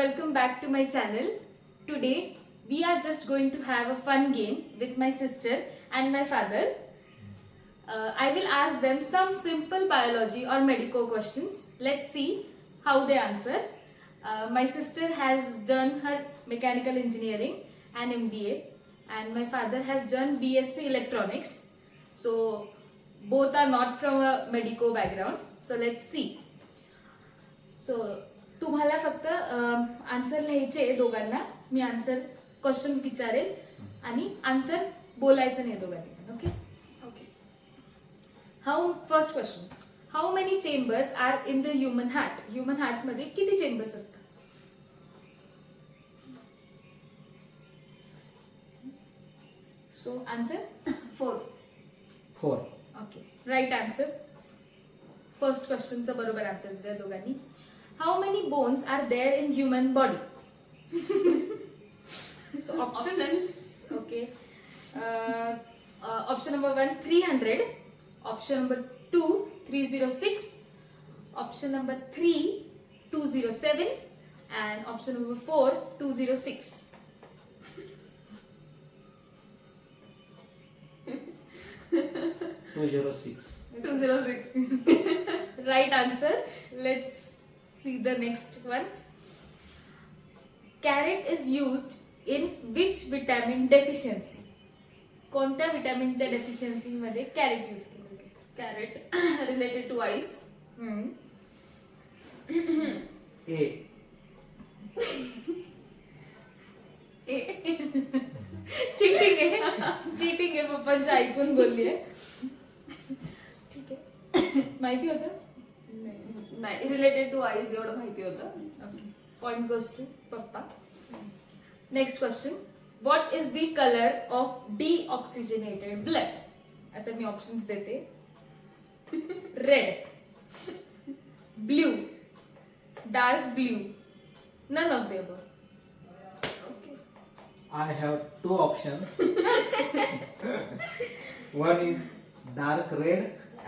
welcome back to my channel. Today we are just going to have a fun game with my sister and my father. I will ask them some simple biology or medical questions. Let's see how they answer. My sister has done her mechanical engineering and MBA, and my father has done BSc electronics. So both are not from a medico background. So let's see. So तुम्हाला फक्त answer लिहायचे दोघांना. मी answer question विचारेल आणि answer बोलायचं नाही दोघांनी. Okay okay. First question, how many chambers are in the human heart? Human heart मध्ये किती चेंबर्स असतात? So answer 4. Okay, right answer. फर्स्ट क्वेश्चनचं बरोबर आन्सर द्या दोघांनी. How many bones are there in human body? So options. Okay. Option number 1, 300. Option number 2, 306. Option number 3, 207. And option number 4, 206. 206. Right answer. Let's see the next one. Carrot is used in which vitamin deficiency? कोणत्या विटॅमिनच्या deficiency मध्ये crate use केलं जाते? Carrot related to eyes. A. Cheating आहे पप्पांचं ऐकून बोलली आहे. ठीक आहे, माहिती होतं? नाही, रिलेटेड टू आईज एवढं माहिती होतं. पॉइंट गोज टू पप्पा. Next question, what is the colour of deoxygenated blood? आता मी ऑप्शन्स देते. Red, blue, dark blue, none of the above. I have 2 options. One is dark red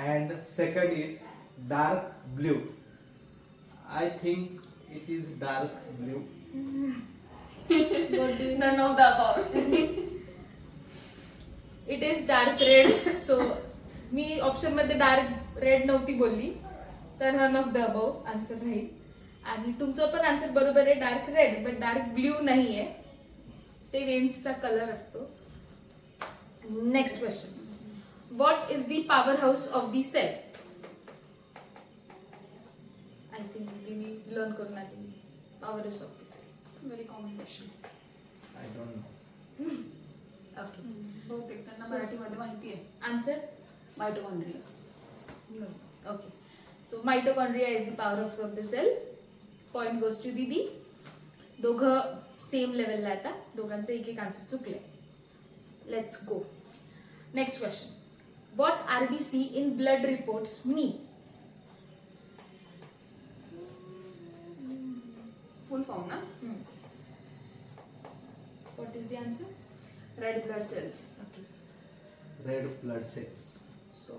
and second is dark blue. I think it is dark blue. What do you know? None of the above. It is dark red. So मी option मध्ये dark red नव्हती बोलली, तर none of the above answer राहील. आणि तुमचं पण answer बरोबर आहे, dark red, but dark blue नाहीये. ते वेन्सचा कलर असतो. Next question, what is the powerhouse of the cell? I think तुम्ही लर्न करून आली. Powerhouse of the cell. Very common question. I don't know. Okay, बहुतेक त्यांना मराठीमध्ये माहिती आहे. Answer mitochondria. Okay. So mitochondria is the power house of the cell. Point goes to दीदी. दोघं सेम लेवलला आता. दोघांचं एक एक आन्सर चुकले. Let's go. Next question, what RBC in blood reports mean? Full form ना? What is the answer? Red blood cells. Okay. Red blood cells. So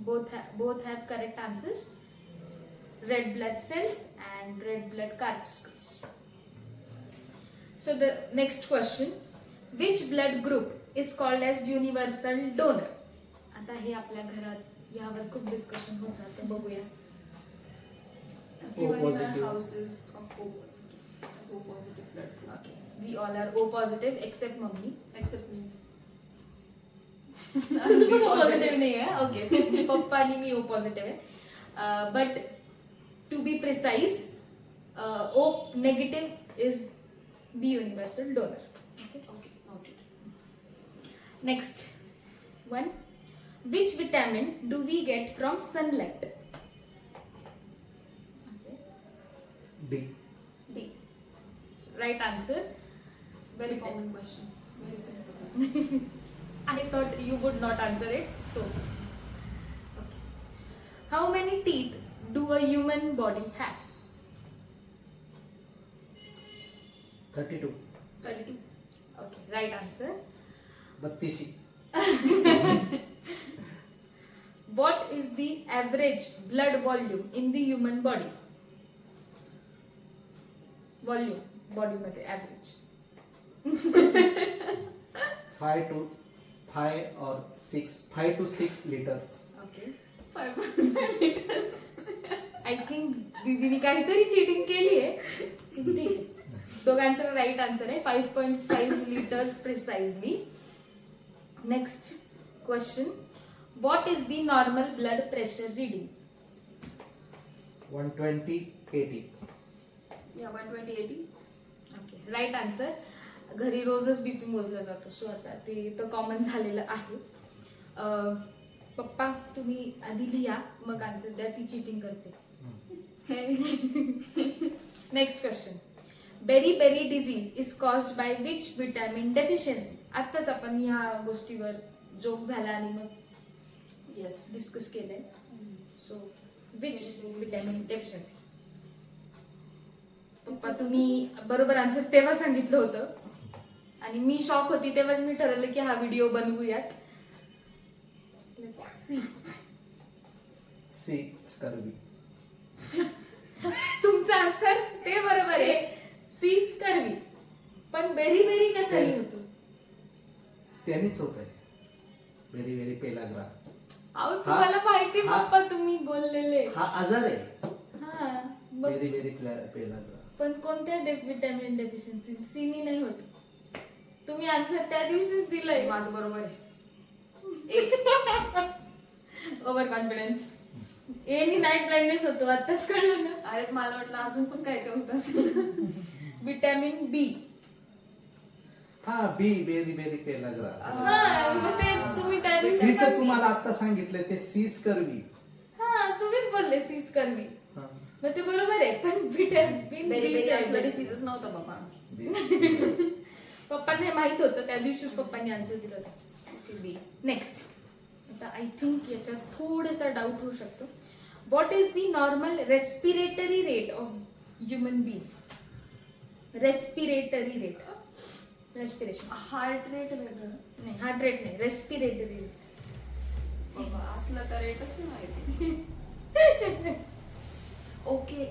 both have correct answers. Red blood cells and red blood corpuscles. So the next question, which blood group is called as universal donor? आता हे आपल्या घरात यावर खूप discussion होत राहते. बघूया. Everyone in our positive. house is of O positive. Has O positive blood. Okay. We all are O positive except मम्मी. Except me. O positive नाही आहे. ओके, पप्पा आणि मी O positive आहे. But to be precise, O negative is the universal donor. Okay. Okay, noted. Next one, which vitamin do we get from sunlight? Okay. D. D. So, right answer. Very common question. Very simple. I thought you would not answer it. So, okay. How many teeth do a human body have? 32. 32. Okay, right answer. 32. What is the average blood volume in the human body? Volume बॉडीमध्ये average. 5 to 6 liters. Okay. 5.5 liters. I think दीदीने काहीतरी cheating केली आहे. ठीक आहे. दोघांचं right answer आहे 5.5 litres precisely. Next question. What is the normal blood pressure reading? 120/80. Yeah, 120/80. Okay, right answer. घरी रोजच बीपी मोजला जातो, सो आता ते तर कॉमन झालेलं आहे. पप्पा तुम्ही आधी लिहा, मग आन्सर द्या. ती चिटिंग करते. Next question. Beri disease is caused by which vitamin deficiency? आत्ताच आपण ह्या गोष्टीवर जोक झाला आणि मग Yes. डिस्कस केलंय. So which vitamin deficiency? पप्पा तुम्ही बरोबर आन्सर तेव्हा सांगितलं होतं आणि मी शॉक होती. तेव्हाच मी ठरवलं की हा व्हिडिओ बनवूयात. Let's see. C. Scurvy. तुमचं आन्सर ते बरोबर आहे. C scurvy. पण बेरी कशाने होतो? त्यानेच होत आहे. Very pellagra. अहो तुम्हाला माहिती पप्पा तुम्ही बोललेले. हा आजार आहे. हा मग व्हेरी पेलाग्रा. पण कोणत्या विटॅमिन डेफिशियन्सी? सीनी नाही होत. तुम्ही आन्सर त्या दिवशीच दिलंय. माझं बरोबर आहे. Over confidence. Any night blindness होतो, आताच कळलं ना. अरे मला वाटलं अजून पण काय काय होत असेल. विटॅमिन बी. हा बी व्हेरी पेलाग्रा. हा मग तेच तुम्ही त्या दिवशी सीच पण- तुम्हाला आता सांगितलंय ते सी स्कर्वी. हा तुम्हीच बोलले सी स्कर्वी. हा. मग ते बरोबर आहे. पण विटॅमिन बेरी असलं बी डिसीजच नव्हता बाबा. बी. पप्पांना माहित होतं, त्या दिवशीच पप्पांनी आन्सर दिलं होतं. बी. नेक्स्ट. आता आय थिंक याच्यात थोडासा डाऊट होऊ शकतो. What is the normal respiratory rate of human being? Respiratory rate. Respiration heart rate वेगळं. नाही, हार्ट रेट नाही, रेस्पिरेटरी रेट. बाबा असलं तर रेटच नाही माहिती. ओके.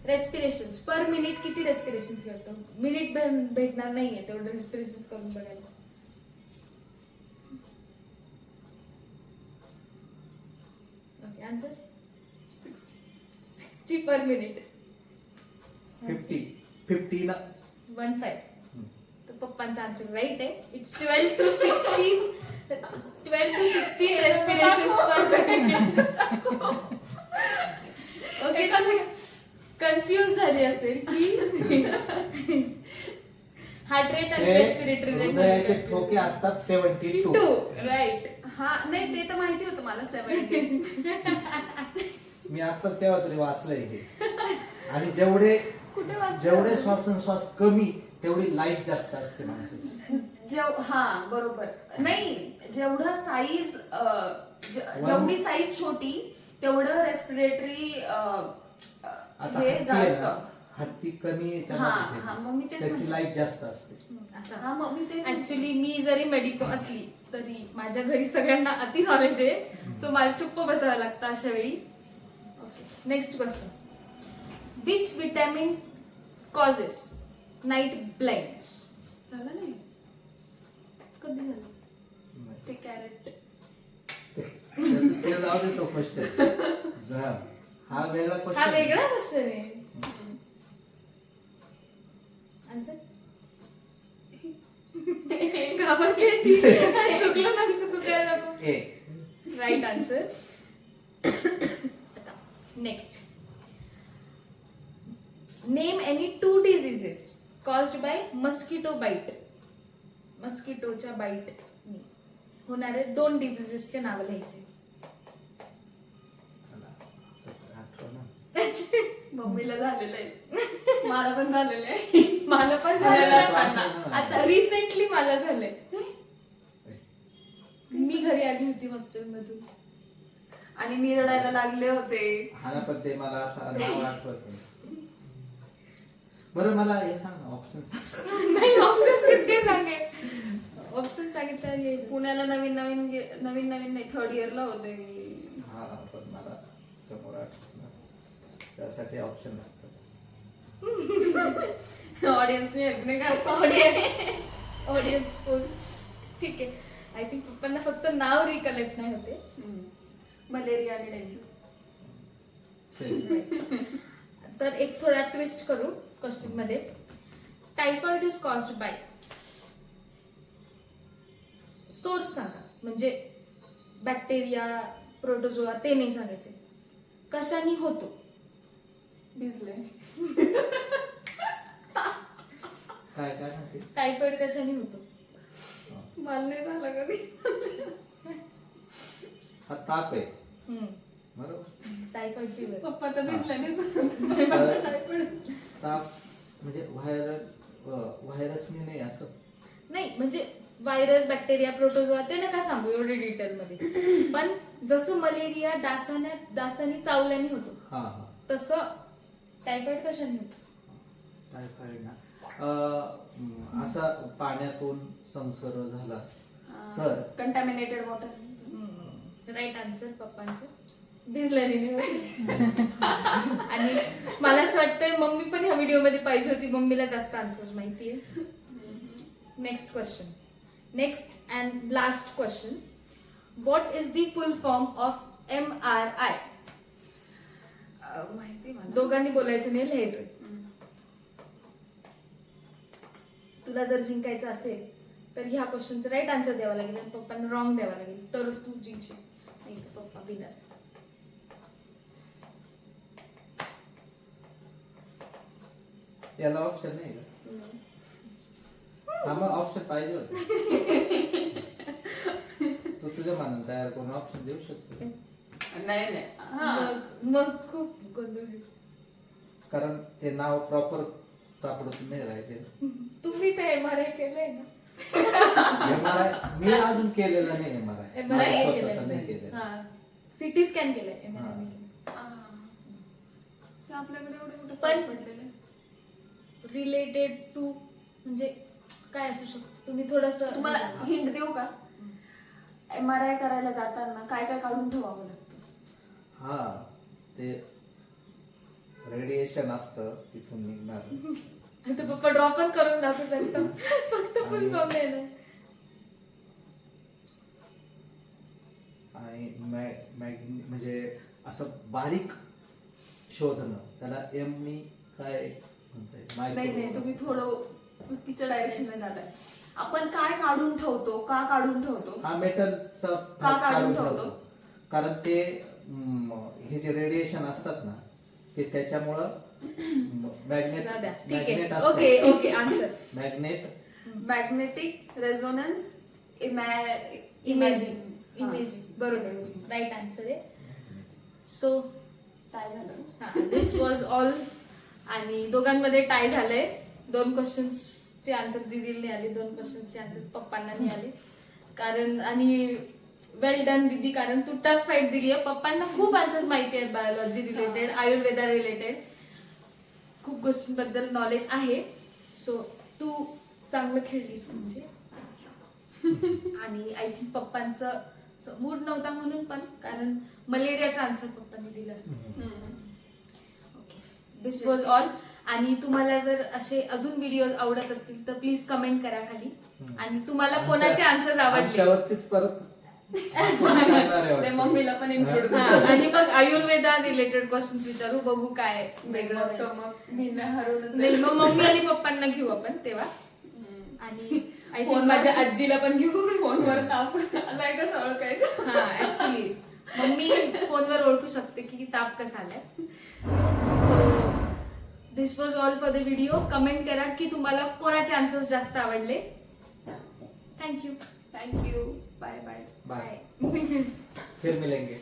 रेस्पिरेशन पर मिनिट किती रेस्पिरेशन करतो? मिनिट भेटणार नाहीये तेवढं रेस्पिरेशन करून बघायला. Okay answer 60 per minute. 50 ना. 15. तर पप्पांचा आन्सर राईट आहे. It's 12 to 16 respirations per minute. Okay, confuse झाली असेल की हार्ट रेट आणि रेस्पिरेटरी हृदयाचे रेट ठोके असतात 72. राईट. हा नाही ते तर माहिती होतं मला 70. मी आताच केव्हा तरी वाचलंय हे. आणि जेवढे कुठे वाचलं? जेवढे श्वासोच्छ्वास कमी तेवढी लाईफ जास्त असते माणसाची. हा बरोबर. नाही जेवढं साईज जेवढी साईज छोटी तेवढं रेस्पिरेटरी आता हे हत्ती आहे जास्त. ना, हत्ती कमी हा, हा, मग मी याच्यामध्ये तेच त्याची म्हणते. लाईफ जास्त असते. असं. हा मग मी तेच ऍक्च्युली मी जरी मेडिको असली तरी माझ्या घरी सगळ्यांना अति नॉलेज आहे. सो मला चुप्प बसावं लागतं अशा वेळी. Okay, next question. Which vitamin causes night blindness? झालं नाही. कधी झालं? नाही. ते कॅरेट. ते जाऊ दे तो क्वेश्चन. हा वेगळा हा क्वेश्चन. वेगळा क्वेश्चन आहे. आन्सर घाबरते ती. चुकलं नको, चुकायला नको. ए. Right answer. Next. Name any 2 diseases caused by mosquito bite. मस्किटोच्या बाईट होणारे 2 डिझिजेसचे नाव लिहायचे. आठवण ना. मम्मीला झालेलं आहे. मला पण झालेलं आहे. मला पण झालेलं आहे. आता रिसेंटली मला झालंय. मी घरी आली होती हॉस्टेल मधून आणि मी रडायला लागले होते. हा ना, पण ते मला आता नाव आठवत नाही. बरं मला हे सांग ना ऑप्शन. नाही, ऑप्शन किसके सांगे. ऑप्शन सांगितलं येईल. पुण्याला नवीन नाही 3rd इयरला होते मी. हा पण मला समोर आठवत नाही. त्यासाठी ऑप्शन लागतात. ऑडियन्सने हेल्प नाही का? Audience poll. ठीक आहे. आय थिंक पप्पांना फक्त नाव रिकलेक्ट नाही होते. मलेरिया आणि डेंग्यू. तर एक थोडा ट्विस्ट करू क्वेश्चन मध्ये. Typhoid is caused bye, source सांगा, म्हणजे बॅक्टेरिया, प्रोटोजोआ ते नाही सांगायचे. कशाने होतो? भिजले. काय काय म्हणते? टायफॉइड कशाने होतो? मला नाही झालं कधी. हा ताप आहे बरोबर. Typhoid fever. पप्पा तर भिजले नाही. ताप म्हणजे व्हायरसने नाही असं. नाही म्हणजे व्हायरस, बॅक्टेरिया, प्रोटोजोआ ते नका सांगू एवढे डिटेल मध्ये. पण जसं मलेरिया डासाने चावल्याने होतो, हा हा. तसं टायफॉइड कशाने होतो? टायफॉइड ना असा पाण्यातून संसर्ग झाला तर कंटॅमिनेटेड वॉटर. राईट आन्सर पप्पांचं. भिजल्याने नाही होत. आणि मला असं वाटतंय मम्मी पण ह्या व्हिडिओ मध्ये पाहिजे होती. मम्मीला जास्त आन्सर्स माहितीये. Next question. Next and last question. What is the full form of MRI? माहिती मला. दोघांनी बोलायचं नाही, लिहायचं. तुला जर जिंकायचं असेल तर ह्या क्वेश्चनचं राईट आन्सर द्यावा लागेल आणि पप्पांना रॉंग द्यावा लागेल, तरच तू जिंकशील. नाही तर पप्पा विनर. याला ऑप्शन नाही का? हा मग ऑप्शन पाहिजे होते. तू तुझ्या मनाने तयार करून ऑप्शन देऊ शकतो. नाही नाही. मग खूप गोंधळ होईल. कारण ते नाव प्रॉपर सापडत नाही राहिले. तुम्ही तर MRI केलंय ना? MRI मी अजून केलेलं नाही. MRI MRI स्वतःचं नाही केलेलं. हा. CT स्कॅन केलंय. हा. MRI. ते आपल्याकडे एवढे मोठे पण- पडलेले. रिलेटेड टू म्हणजे काय असू शकतं? तुम्ही थोडस तुम्हाला हिंट देऊ का? MRI करायला जाताना काय काय काढून ठेवावं लागतं? हा ते रेडिएशन असतं तिथून निघणार. आता पप्पा ड्रॉ पण करून दाखवू शकतो. फक्त फुल फॉर्म नाही ना. आणि म्हणजे असं बारीक शोधणं त्याला मी काय म्हणताय? नाही नाही, तुम्ही थोडं चुकीच्या डायरेक्शनला जाताय. आपण काय काढून ठेवतो, का काढून ठेवतो? हा मेटलचा का काढून ठेवतो? कारण ते हे जे रेडिएशन असतात ना ते त्याच्यामुळं मॅग्नेट जाऊ द्या. ठीक मॅग्नेट आहे. Okay okay answer. Magnet magnetic resonance imaging. बरोबर. राईट आन्सर आहे. सो काय झालं? दिस वॉज ऑल. आणि दोघांमध्ये टाय झालंय. 2 क्वेश्चन्सचे आन्सर दीदीला आले, 2 क्वेश्चन्सचे आन्सर पप्पांना नाही आले. कारण आणि वेल डन दीदी, कारण तू टफ फाईट दिली आहे. पप्पांना खूप आन्सर्स माहिती आहेत बायोलॉजी रिलेटेड, आयुर्वेदा रिलेटेड, खूप गोष्टींबद्दल नॉलेज आहे. सो तू चांगलं खेळलीस म्हणजे. आणि आय थिंक पप्पांचं मूड नव्हता म्हणून पण, कारण मलेरियाचा आन्सर पप्पांनी दिला असतं. Okay, this was all. आणि तुम्हाला जर असे अजून व्हिडिओ आवडत असतील तर प्लीज कमेंट करा खाली. आणि तुम्हाला कोणाचे आन्सर्स आवडले आमच्यावरतीच परत ते मम्मीला पण इन्क्लूड हा, आणि मग आयुर्वेदा रिलेटेड क्वेश्चन्स विचारू, बघू काय वेगळं आहे. मग मी हरवून नाही, मग मम्मी आणि पप्पांना घेऊ आपण तेव्हा. आणि आय थिंक माझ्या आजीला पण घेऊ. फोनवर ताप आलाय कसं ओळखायचं? हा, ऍक्च्युली मम्मी फोनवर ओळखू शकते की ताप कसा आलाय. So this was all for the video. Comment करा की तुम्हाला कोणाचे आन्सर्स जास्त आवडले. Thank you. Thank you. Bye bye. Bye. Bye. फिर मिलेंगे.